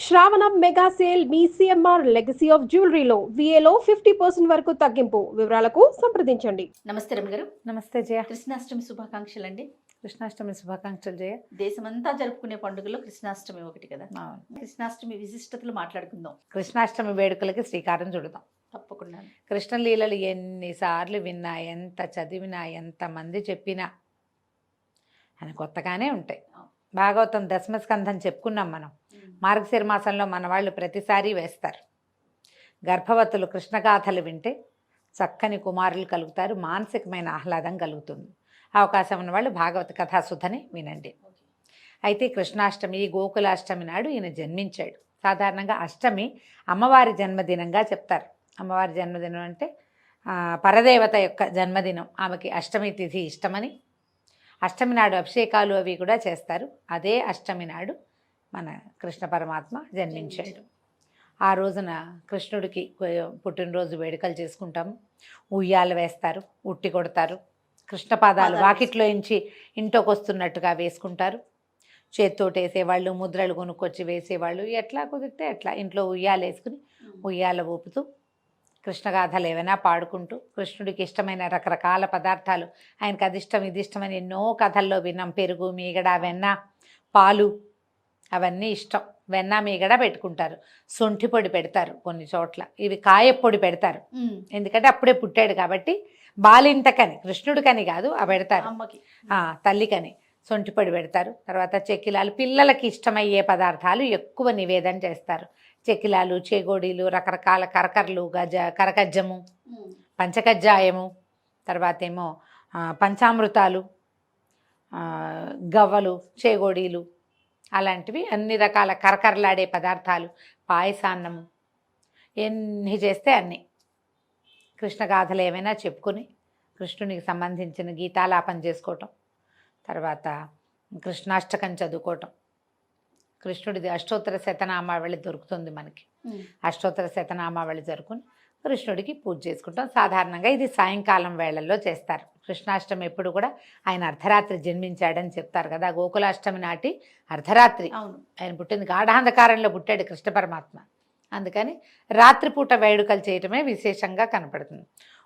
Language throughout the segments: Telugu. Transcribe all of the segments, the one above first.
శ్రావణం మెగా సేల్ మీ సిఎంఆర్ లెగసీ ఆఫ్ జ్యువెలరీలో విఏలో 50% వరకు తగ్గింపు. వివరాలకు సంప్రదించండి. నమస్తే రమ్య గారు. నమస్తే జయ. కృష్ణాష్టమి శుభాకాంక్షలు అండి. కృష్ణాష్టమి శుభాకాంక్షలు జయ. దేశమంతా జరుపుకునే పండుగలో కృష్ణాష్టమి ఒకటి కదా. అవును. కృష్ణాష్టమి విశిష్టతలు మాట్లాడుకుందాం. కృష్ణాష్టమి వేడుకలకి శ్రీకారం చుడదాం. తప్పకుండా. కృష్ణలీలలు ఎన్నిసార్లు విన్నా, ఎంత చదివినా, ఎంతమంది చెప్పినా అని కొత్తగానే ఉంటాయి. భాగవతం దశమస్కంధం చెప్పుకున్నాం మనం. మార్గశిర మాసంలో మన వాళ్ళు ప్రతిసారి వేస్తారు. గర్భవతులు కృష్ణగాథలు వింటే చక్కని కుమారులు కలుగుతారు, మానసికమైన ఆహ్లాదం కలుగుతుంది. అవకాశం ఉన్న వాళ్ళు భాగవత కథాసుధని వినండి. అయితే కృష్ణాష్టమి, గోకులాష్టమి నాడు ఈయన జన్మించాడు. సాధారణంగా అష్టమి అమ్మవారి జన్మదినంగా చెప్తారు. అమ్మవారి జన్మదినం అంటే పరదేవత యొక్క జన్మదినం. ఆమెకి అష్టమి తిథి ఇష్టమని అష్టమి నాడు అభిషేకాలు అవి కూడా చేస్తారు. అదే అష్టమి నాడు మన కృష్ణ పరమాత్మ జన్మించాడు. ఆ రోజున కృష్ణుడికి పుట్టినరోజు వేడుకలు చేసుకుంటాము. ఉయ్యాలు వేస్తారు, ఉట్టి కొడతారు, కృష్ణ పాదాలు వాకిట్లో ఇంచి ఇంట్లోకి వస్తున్నట్టుగా వేసుకుంటారు. చేత్తోటి వేసేవాళ్ళు, ముద్రలు కొనుక్కొచ్చి వేసేవాళ్ళు, ఎట్లా కుదిరితే అట్లా ఇంట్లో ఉయ్యాలు వేసుకుని ఉయ్యాల ఊపుతూ కృష్ణగాథలు ఏవైనా పాడుకుంటూ కృష్ణుడికి ఇష్టమైన రకరకాల పదార్థాలు, ఆయనకు అది ఇష్టం ఇది ఇష్టమని ఎన్నో కథల్లో విన్నాం. పెరుగు, మీగడ, వెన్న, పాలు అవన్నీ ఇష్టం. వెన్న మీగడ పెట్టుకుంటారు, శొంఠి పొడి పెడతారు కొన్ని చోట్ల, ఇవి కాయపొడి పెడతారు. ఎందుకంటే అప్పుడే పుట్టాడు కాబట్టి బాలింతకని, కృష్ణుడికని కాదు ఆ పెడతారు, తల్లికని శొంఠి పొడి పెడతారు. తర్వాత చెక్కిలాలు, పిల్లలకి ఇష్టమయ్యే పదార్థాలు ఎక్కువ నివేదన చేస్తారు. చెక్కిలాలు, చేగోడీలు, రకరకాల కరకరలు, కరకజ్జము, పంచకజ్జాయము, తర్వాత ఏమో పంచామృతాలు, గవ్వలు, చేగోడీలు, అలాంటివి అన్ని రకాల కరకరలాడే పదార్థాలు, పాయసాన్నము, ఎన్ని చేస్తే అన్నీ. కృష్ణగాథలు ఏమైనా చెప్పుకొని కృష్ణునికి సంబంధించిన గీతాలాపన చేసుకోవటం, తర్వాత కృష్ణాష్టకం చదువుకోవటం. కృష్ణుడిది అష్టోత్తర శతనామావళి దొరుకుతుంది మనకి. అష్టోత్తర శతనామావళి జరుపుకొని కృష్ణుడికి పూజ చేసుకుంటాం. సాధారణంగా ఇది సాయంకాలం వేళల్లో చేస్తారు. కృష్ణాష్టమి ఎప్పుడు కూడా ఆయన అర్ధరాత్రి జన్మించాడని చెప్తారు కదా. గోకులాష్టమి నాటి అర్ధరాత్రి ఆయన పుట్టింది, గాఢాంధకారంలో పుట్టాడు కృష్ణ పరమాత్మ. అందుకని రాత్రిపూట వేడుకలు చేయటమే విశేషంగా కనపడుతుంది.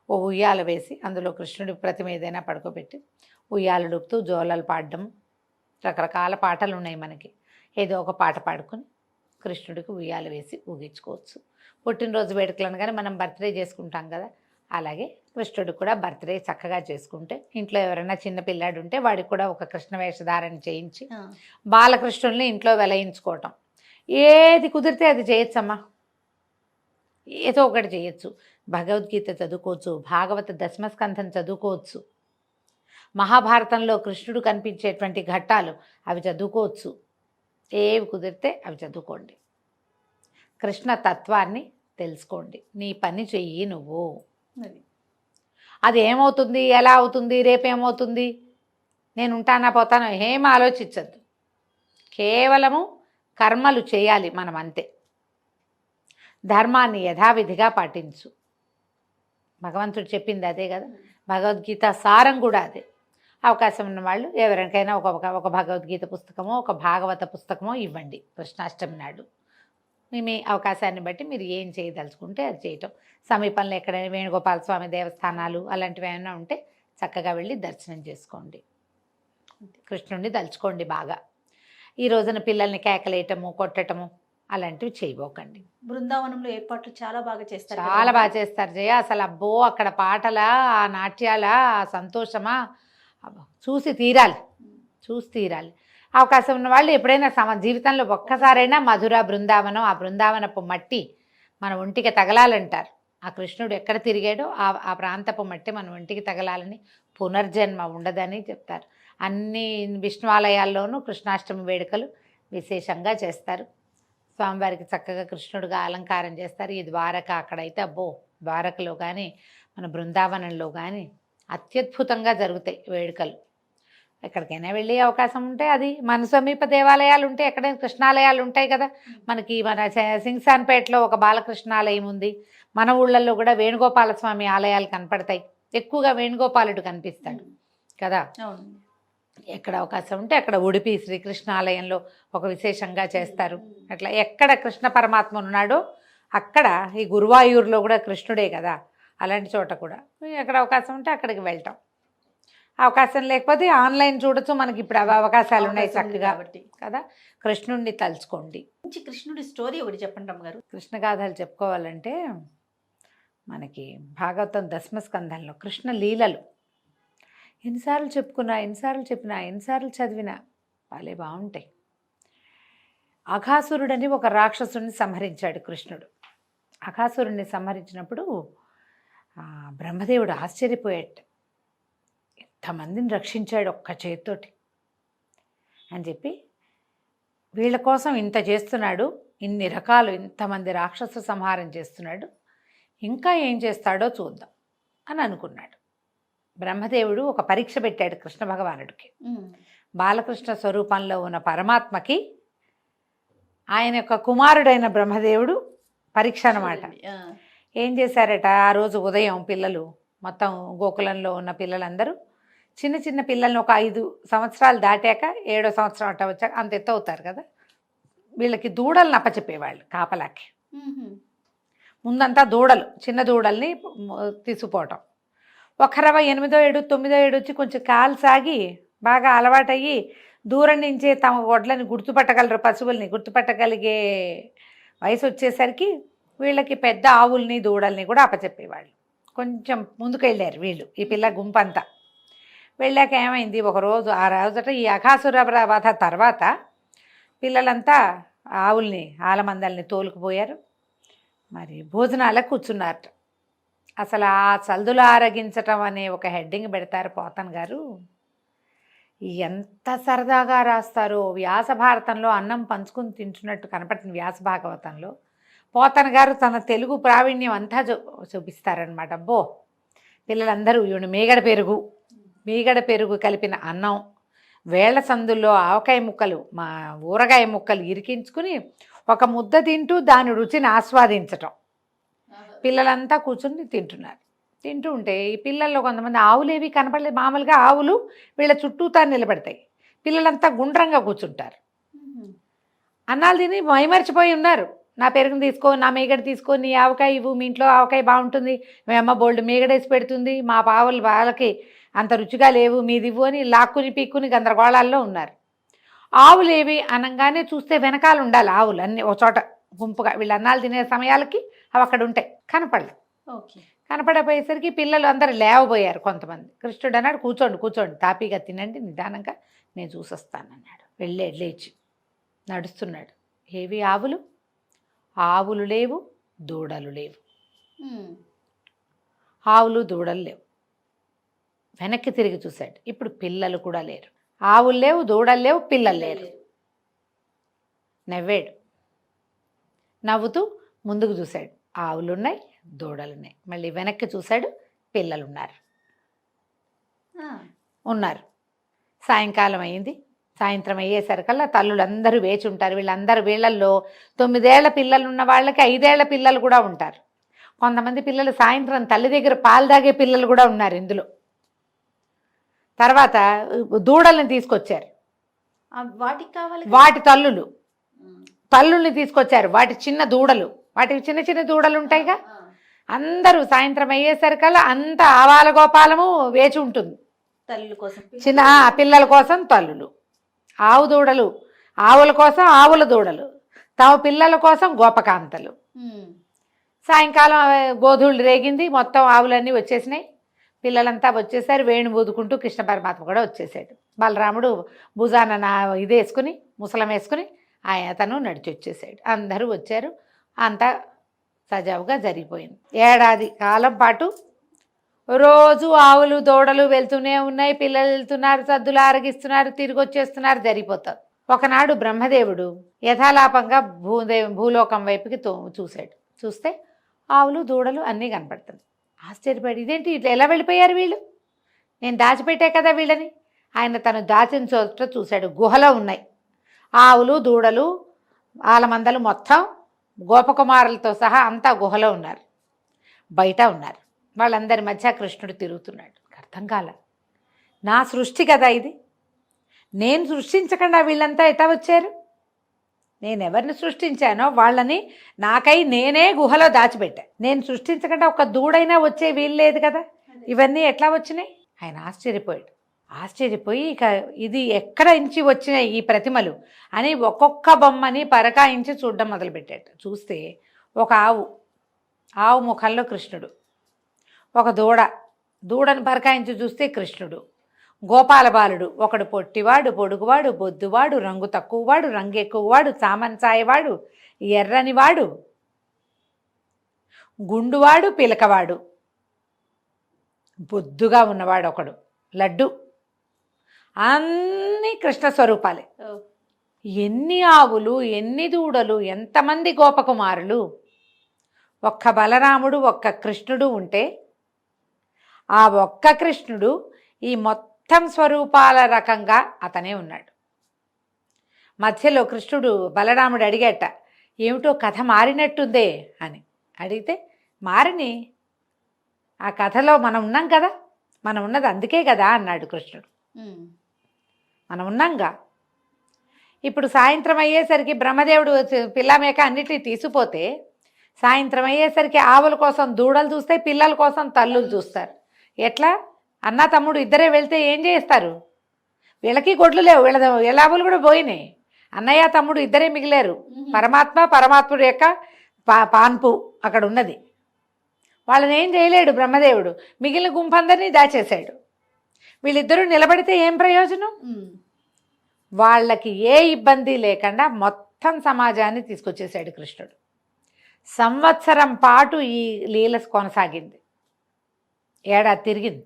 ఓ ఉయ్యాల వేసి అందులో కృష్ణుడి ప్రతిమ ఏదైనా పడుకోబెట్టి ఉయ్యాలు డూపుతూ జోలలు పాడడం, రకరకాల పాటలు ఉన్నాయి మనకి. ఏదో ఒక పాట పాడుకొని కృష్ణుడికి ఉయ్యాలు వేసి ఊగించుకోవచ్చు. పుట్టినరోజు వేడుకలు అనగానే మనం బర్త్డే చేసుకుంటాం కదా, అలాగే కృష్ణుడికి కూడా బర్త్డే చక్కగా చేసుకుంటే, ఇంట్లో ఎవరైనా చిన్న పిల్లాడు ఉంటే వాడికి కూడా ఒక కృష్ణ వేషధారణ చేయించి బాలకృష్ణుల్ని ఇంట్లో వెలయించుకోవటం. ఏది కుదిరితే అది చేయొచ్చమ్మా, ఏదో ఒకటి చేయొచ్చు. భగవద్గీత చదువుకోవచ్చు, భాగవత దశమస్కంధం చదువుకోవచ్చు, మహాభారతంలో కృష్ణుడు కనిపించేటువంటి ఘట్టాలు అవి చదువుకోవచ్చు. ఏవి కుదిరితే అవి చదువుకోండి. కృష్ణ తత్వాన్ని తెలుసుకోండి. నీ పని చెయ్యి నువ్వు. అది ఏమవుతుంది, ఎలా అవుతుంది, రేపేమవుతుంది, నేను ఉంటానా పోతానో ఏం ఆలోచించద్దు. కేవలము కర్మలు చేయాలి మనం, అంతే. ధర్మాన్ని యథావిధిగా పాటించు. భగవంతుడు చెప్పింది అదే కదా, భగవద్గీత సారం కూడా అదే. అవకాశం ఉన్న వాళ్ళు ఎవరికైనా ఒక భగవద్గీత పుస్తకమో ఒక భాగవత పుస్తకమో ఇవ్వండి కృష్ణాష్టమి నాడు. మీ అవకాశాన్ని బట్టి మీరు ఏం చేయదలుచుకుంటే అది చేయటం. సమీపంలో ఎక్కడైనా వేణుగోపాల స్వామి దేవస్థానాలు అలాంటివి ఏమైనా ఉంటే చక్కగా వెళ్ళి దర్శనం చేసుకోండి, కృష్ణుడిని తలుచుకోండి బాగా. ఈ రోజున పిల్లల్ని కేకలేయటము, కొట్టటము అలాంటివి చేయబోకండి. బృందావనంలో ఏర్పాట్లు చాలా బాగా చేస్తారు, చాలా బాగా చేస్తారు జయ. అసలు అబ్బో, అక్కడ పాటలా, ఆ నాట్యాలా, ఆ సంతోషమా, చూసి తీరాలి. అవకాశం ఉన్న వాళ్ళు ఎప్పుడైనా జీవితంలో ఒక్కసారైనా మధుర బృందావనం, ఆ బృందావనపు మట్టి మన ఒంటికి తగలాలంటారు. ఆ కృష్ణుడు ఎక్కడ తిరిగాడో ఆ ప్రాంతపు మట్టి మన ఒంటికి తగలాలని, పునర్జన్మ ఉండదని చెప్తారు. అన్ని విష్ణువాలయాల్లోనూ కృష్ణాష్టమి వేడుకలు విశేషంగా చేస్తారు. స్వామివారికి చక్కగా కృష్ణుడిగా అలంకారం చేస్తారు. ఈ ద్వారక, అక్కడైతే అబ్బో, ద్వారకలో కానీ మన బృందావనంలో కానీ అత్యద్భుతంగా జరుగుతాయి వేడుకలు. ఎక్కడికైనా వెళ్ళే అవకాశం ఉంటే, అది మన సమీప దేవాలయాలు ఉంటే, ఎక్కడైనా కృష్ణాలయాలు ఉంటాయి కదా మనకి. మన సింగ్సాన్పేటలో ఒక బాలకృష్ణాలయం ఉంది. మన ఊళ్ళల్లో కూడా వేణుగోపాల స్వామి ఆలయాలు కనపడతాయి. ఎక్కువగా వేణుగోపాలుడు కనిపిస్తాడు కదా. ఎక్కడ అవకాశం ఉంటే అక్కడ ఉడిపి శ్రీకృష్ణ ఆలయంలో ఒక విశేషంగా చేస్తారు. అట్లా ఎక్కడ కృష్ణ పరమాత్మ ఉన్నాడో అక్కడ, ఈ గురువాయూరులో కూడా కృష్ణుడే కదా, అలాంటి చోట కూడా ఎక్కడ అవకాశం ఉంటే అక్కడికి వెళ్తాం. అవకాశం లేకపోతే ఆన్లైన్ చూడొచ్చు, మనకి ఇప్పుడు అవకాశాలు ఉన్నాయి చక్కగా కాబట్టి కదా. కృష్ణుడిని తలుచుకోండి. మంచి కృష్ణుడి స్టోరీ ఒకటి చెప్పండి అమ్మగారు. కృష్ణ గాథలు చెప్పుకోవాలంటే మనకి భాగవతం దశమస్కంధంలో కృష్ణ లీలలు ఎన్నిసార్లు చెప్పుకున్నా, ఎన్నిసార్లు చెప్పినా, ఎన్నిసార్లు చదివినా వాళ్ళే బాగుంటాయి. అఘాసురుడని ఒక రాక్షసుడిని సంహరించాడు కృష్ణుడు. అఘాసురుడిని సంహరించినప్పుడు బ్రహ్మదేవుడు ఆశ్చర్యపోయాడు. ఎంతమందిని రక్షించాడు ఒక్క చేతితోటి అని చెప్పి, వీళ్ళ కోసం ఇంత చేస్తున్నాడు, ఇన్ని రకాలు ఇంతమంది రాక్షస సంహారం చేస్తున్నాడు, ఇంకా ఏం చేస్తాడో చూద్దాం అని అనుకున్నాడు. బ్రహ్మదేవుడు ఒక పరీక్ష పెట్టాడు కృష్ణ భగవానుడికి. బాలకృష్ణ స్వరూపంలో ఉన్న పరమాత్మకి ఆయన యొక్క కుమారుడైన బ్రహ్మదేవుడు పరీక్ష అన్నమాట. ఏం చేశారట, ఆ రోజు ఉదయం పిల్లలు మొత్తం గోకులంలో ఉన్న పిల్లలందరూ చిన్న చిన్న పిల్లల్ని ఒక 5 సంవత్సరాలు దాటాక 7వ సంవత్సరం అట్ట వచ్చాక అంత ఎత్తు అవుతారు కదా, వీళ్ళకి దూడలను అప్పచెప్పేవాళ్ళు కాపలాకి. ముందంతా దూడలు, చిన్న దూడల్ని తీసుకుపోవటం. ఒక 8వ ఏడు 9వ ఏడు వచ్చి కొంచెం కాలు సాగి బాగా అలవాటయ్యి దూరం నుంచే తమ గొడ్లని గుర్తుపట్టగలరు, పశువుల్ని గుర్తుపట్టగలిగే వయసు వచ్చేసరికి వీళ్ళకి పెద్ద ఆవుల్ని దూడల్ని కూడా అప్పచెప్పేవాళ్ళు. కొంచెం ముందుకు వెళ్ళారు వీళ్ళు, ఈ పిల్ల గుంపంతా. వెళ్ళాక ఏమైంది, ఒకరోజు ఆ రోజట ఈ అఘాసుర వధ తర్వాత పిల్లలంతా ఆవుల్ని ఆలమందల్ని తోలుకుపోయారు. మరి భోజనాలకు కూర్చున్నారట. అసలు ఆ చల్దులు ఆరగించటం అనే ఒక హెడ్డింగ్ పెడతారు పోతన్ గారు. ఎంత సరదాగా రాస్తారో. వ్యాస భారతంలో అన్నం పంచుకుని తింటున్నట్టు కనపడుతుంది వ్యాస భాగవతంలో. పోతన్ గారు తన తెలుగు ప్రావీణ్యం అంతా చూపిస్తారనమాట. అబ్బో, పిల్లలందరూ మీగడ పెరుగు కలిపిన అన్నం, వేళ్ల సందుల్లో ఆవకాయ ముక్కలు, మా ఊరగాయ ముక్కలు ఇరికించుకుని ఒక ముద్ద తింటూ దాని రుచిని ఆస్వాదించటం. పిల్లలంతా కూర్చుని తింటూ ఉంటే ఈ పిల్లల్లో కొంతమంది ఆవులు ఏవి కనపడలేదు. మామూలుగా ఆవులు వీళ్ళ చుట్టూతా నిలబడతాయి, పిల్లలంతా గుండ్రంగా కూర్చుంటారు. అన్నాలు తిని మైమరిచిపోయి ఉన్నారు. నా పెరుగుని తీసుకో, నా మీగడ తీసుకో, నీ ఆవకాయ ఇవ్వు, మీ ఇంట్లో ఆవకాయ బాగుంటుంది, మీ అమ్మ బోల్డ్ మీగడేసి పెడుతుంది, మా పావులు వాళ్ళకి అంత రుచిగా లేవు, మీదివ్వు అని లాక్కుని పీక్కుని గందరగోళాల్లో ఉన్నారు. ఆవులు ఏవి అనగానే చూస్తే వెనకాల ఉండాలి ఆవులు అన్నీ ఒక చోట గుంపుగా. వీళ్ళు అన్నాలు తినే సమయాలకి అవి అక్కడ ఉంటాయి, కనపడలేదు. కనపడపోయేసరికి పిల్లలు అందరూ లేవబోయారు. కొంతమంది కృష్ణుడు అన్నాడు, కూర్చోండి తాపీగా తినండి, నిదానంగా నేను చూసొస్తానన్నాడు. లేచి నడుస్తున్నాడు. ఏవి ఆవులు లేవు, దూడలు లేవు. ఆవులు దూడలు లేవు. వెనక్కి తిరిగి చూశాడు. ఇప్పుడు పిల్లలు కూడా లేరు. ఆవులు లేవు, దూడలు లేవు, పిల్లలు లేరు. నవ్వాడు. నవ్వుతూ ముందుకు చూశాడు. ఆవులున్నాయి, దూడలున్నాయి. మళ్ళీ వెనక్కి చూశాడు. పిల్లలు ఉన్నారు. సాయంకాలం అయింది. సాయంత్రం అయ్యేసరికల్లా తల్లులందరూ వేచి ఉంటారు. వీళ్ళల్లో 9 ఏళ్ల పిల్లలు ఉన్న వాళ్ళకి 5 ఏళ్ల పిల్లలు కూడా ఉంటారు. కొంతమంది పిల్లలు సాయంత్రం తల్లి దగ్గర పాలు తాగే పిల్లలు కూడా ఉన్నారు ఇందులో. తర్వాత దూడల్ని తీసుకొచ్చారు. వాటి తల్లుల్ని తీసుకొచ్చారు. వాటి చిన్న దూడలు, వాటికి చిన్న చిన్న దూడలు ఉంటాయిగా. అందరూ సాయంత్రం అయ్యేసరికల్లా అంత ఆవాల గోపాలము వేచి ఉంటుంది. చిన్న పిల్లల కోసం తల్లులు, ఆవు దూడలు, ఆవుల కోసం ఆవుల దూడలు, తమ పిల్లల కోసం గోపకాంతలు. సాయంకాలం గోధుళ్ళు రేగింది, మొత్తం ఆవులన్నీ వచ్చేసినాయి. పిల్లలంతా వచ్చేసారు. వేణు ఊదుకుంటూ కృష్ణ పరమాత్మ కూడా వచ్చేసాడు. బలరాముడు భుజాన ఇది వేసుకుని, ముసలం వేసుకుని తను నడిచి వచ్చేసాడు. అందరూ వచ్చారు. అంతా సజావుగా జరిగిపోయింది. ఏడాది కాలం పాటు రోజు ఆవులు దూడలు వెళ్తూనే ఉన్నాయి. పిల్లలు వెళ్తున్నారు, సద్దులు ఆరగిస్తున్నారు, తిరిగి వచ్చేస్తున్నారు, జరిగిపోతారు. ఒకనాడు బ్రహ్మదేవుడు యథాలాపంగా భూలోకం వైపుకి చూశాడు. చూస్తే ఆవులు దూడలు అన్నీ కనపడుతుంది. ఆశ్చర్యపడి, ఇదేంటి ఇట్లా ఎలా వెళ్ళిపోయారు వీళ్ళు, నేను దాచిపెట్టే కదా వీళ్ళని. ఆయన తను దాచిన చోట చూశాడు. గుహలో ఉన్నాయి ఆవులు దూడలు, ఆలమందలు, మొత్తం గోపకుమారులతో సహా అంతా గుహలో ఉన్నారు, బయట ఉన్నారు. వాళ్ళందరి మధ్య కృష్ణుడు తిరుగుతున్నాడు. అర్థం కాల, నా సృష్టి కదా ఇది, నేను సృష్టించకుండా వీళ్ళంతా ఎట్లా వచ్చారు? నేను ఎవరిని సృష్టించానో వాళ్ళని నాకై నేనే గుహలో దాచిపెట్టా. నేను సృష్టించకుండా ఒక దూడైనా వచ్చే వీలు లేదు కదా, ఇవన్నీ ఎట్లా వచ్చినాయి? ఆయన ఆశ్చర్యపోయి ఇక ఇది ఎక్కడ ఇంచి వచ్చినాయి ఈ ప్రతిమలు అని ఒక్కొక్క బొమ్మని పరకాయించి చూడడం మొదలుపెట్టాడు. చూస్తే ఒక ఆవు ముఖంలో కృష్ణుడు, ఒక దూడను పరకాయించి చూస్తే కృష్ణుడు, గోపాల బాలుడు, ఒకడు పొట్టివాడు, పొడుగువాడు, బొద్దువాడు, రంగు తక్కువవాడు, రంగు ఎక్కువవాడు, సామంచాయవాడు, ఎర్రనివాడు, గుండువాడు, పిలకవాడు, బొద్దుగా ఉన్నవాడు ఒకడు, లడ్డు, అన్నీ కృష్ణ స్వరూపాలే. ఎన్ని ఆవులు, ఎన్ని దూడలు, ఎంతమంది గోపకుమారులు! ఒక్క బలరాముడు, ఒక్క కృష్ణుడు ఉంటే ఆ ఒక్క కృష్ణుడు ఈ మొత్తం స్వరూపాల రకంగా అతనే ఉన్నాడు. మధ్యలో కృష్ణుడు బలరాముడు అడిగేట, ఏమిటో కథ మారినట్టుందే అని అడిగితే, మారిని ఆ కథలో మనం ఉన్నాం కదా, మనం ఉన్నది అందుకే కదా అన్నాడు కృష్ణుడు. మనం ఉన్నాంగా. ఇప్పుడు సాయంత్రం అయ్యేసరికి బ్రహ్మదేవుడు పిల్లమేక అన్నిటినీ తీసుకుపోతే, సాయంత్రం అయ్యేసరికి ఆవుల కోసం దూడలు చూస్తాయి, పిల్లల కోసం తల్లులు చూస్తారు. ఎట్లా? అన్న తమ్ముడు ఇద్దరే వెళ్తే ఏం చేస్తారు? వీళ్ళకి గొడ్లు లేవు, వీళ్ళ ఆవులు కూడా పోయినాయి. అన్నయ్య తమ్ముడు ఇద్దరే మిగిలారు. పరమాత్ముడు యొక్క పాన్పు అక్కడ ఉన్నది. వాళ్ళని ఏం చేయలేడు బ్రహ్మదేవుడు. మిగిలిన గుంపందరినీ దాచేశాడు. వీళ్ళిద్దరూ నిలబడితే ఏం ప్రయోజనం? వాళ్ళకి ఏ ఇబ్బంది లేకుండా మొత్తం సమాజాన్ని తీసుకొచ్చేసాడు కృష్ణుడు. సంవత్సరం పాటు ఈ లీల కొనసాగింది. ఏడాది తిరిగింది.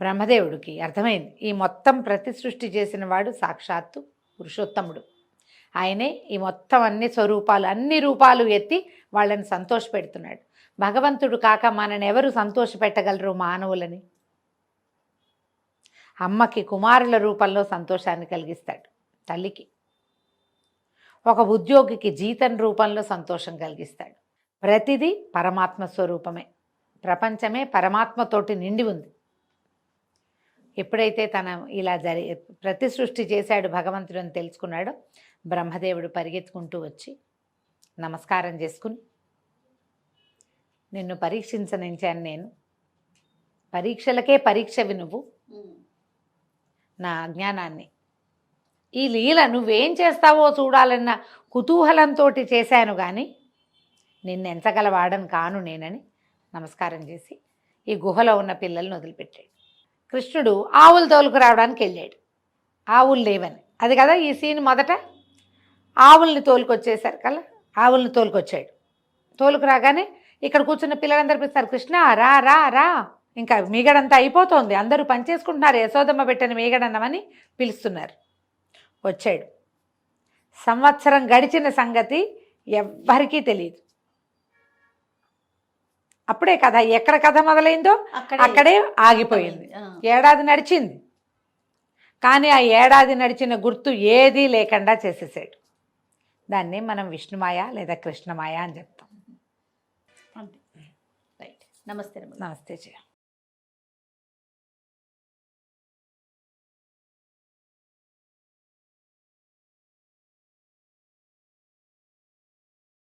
బ్రహ్మదేవుడికి అర్థమైంది, ఈ మొత్తం ప్రతి సృష్టి చేసిన వాడు సాక్షాత్తు పురుషోత్తముడు. ఆయనే ఈ మొత్తం అన్ని రూపాలు ఎత్తి వాళ్ళని సంతోషపెడుతున్నాడు. భగవంతుడు కాక మనని ఎవరు సంతోషపెట్టగలరు మానవులని? అమ్మకి కుమారుల రూపంలో సంతోషాన్ని కలిగిస్తాడు, తల్లికి ఒక ఉద్యోగికి జీతం రూపంలో సంతోషం కలిగిస్తాడు. ప్రతిదీ పరమాత్మ స్వరూపమే. ప్రపంచమే పరమాత్మతోటి నిండి ఉంది. ఎప్పుడైతే తన ఇలా ప్రతి సృష్టి చేశాడు భగవంతుడు అని తెలుసుకున్నాడో, బ్రహ్మదేవుడు పరిగెత్తుకుంటూ వచ్చి నమస్కారం చేసుకుని, నిన్ను పరీక్షించనించాను నేను, పరీక్షలకే పరీక్షవి నువ్వు, నా అజ్ఞానాన్ని, ఈ లీల నువ్వేం చేస్తావో చూడాలన్న కుతూహలంతో చేశాను, కానీ నిన్నెంచగలవాడని కాను నేనని నమస్కారం చేసి ఈ గుహలో ఉన్న పిల్లల్ని వదిలిపెట్టాడు. కృష్ణుడు ఆవులు తోలుకు రావడానికి వెళ్ళాడు. ఆవులు లేవని, అది కదా ఈ సీన్. మొదట ఆవుల్ని తోలుకొచ్చేసారు కల్లా, ఆవుల్ని తోలుకొచ్చాడు. తోలుకు రాగానే ఇక్కడ కూర్చున్న పిల్లలందరూ పిలుస్తారు, కృష్ణ రా రా రా, ఇంకా మీగడంతా అయిపోతుంది, అందరూ పనిచేసుకుంటున్నారు, యశోదమ్మ పెట్టని మీగడన్నమని పిలుస్తున్నారు. వచ్చాడు. సంవత్సరం గడిచిన సంగతి ఎవ్వరికీ తెలియదు. అప్పుడే కథ, ఎక్కడ కథ మొదలైందో అక్కడే ఆగిపోయింది. ఏడాది నడిచింది, కానీ ఆ ఏడాది నడిచిన గుర్తు ఏదీ లేకుండా చేసేసాడు. దాన్ని మనం విష్ణుమాయ లేదా కృష్ణమాయ అని చెప్తాం. రైట్. నమస్తే. నమస్తే.